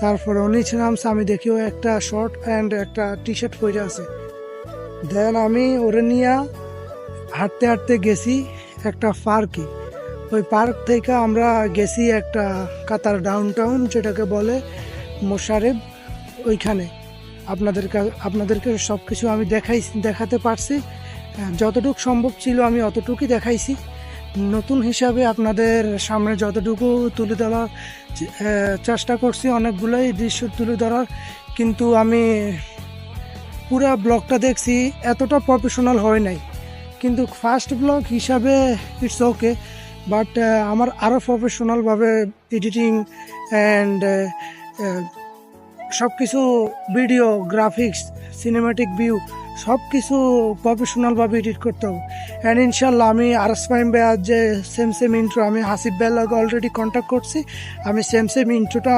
তারপরে ও নিচে নামছে, আমি দেখি ও একটা শর্ট প্যান্ট একটা টি শার্ট পরে আছে। দেন আমি ওরে নিয়ে হাঁটতে হাঁটতে গেছি একটা পার্কে। ওই পার্ক থেকে আমরা গেছি একটা কাতার ডাউনটাউন, যেটাকে বলে মোশারেফ। ওইখানে আপনাদেরকে সব কিছু আমি দেখাতে পারছি। যতটুকু সম্ভব ছিল আমি অতটুকুই দেখাইছি। নতুন হিসাবে আপনাদের সামনে যতটুকু তুলে ধরার চেষ্টা করছি, অনেকগুলোই দৃশ্য তুলে ধরার, কিন্তু আমি পুরো ব্লগটা দেখছি, এতটা প্রফেশনাল হয় নাই। কিন্তু ফার্স্ট ব্লগ হিসাবে ইটস ওকে, বাট আমার আরও প্রফেশনালভাবে এডিটিং অ্যান্ড সব কিছু, ভিডিও গ্রাফিক্স, সিনেম্যাটিক ভিউ সব কিছু প্রফেশনালভাবে এডিট করতে হবে। অ্যান্ড ইনশাল্লাহ আমি আরএস ফাহিম ভাইয়ার যে সেম ইন্ট্রো, আমি হাসিব ভাইয়ের লগে অলরেডি কন্ট্যাক্ট করছি, আমি সেম ইন্ট্রোটা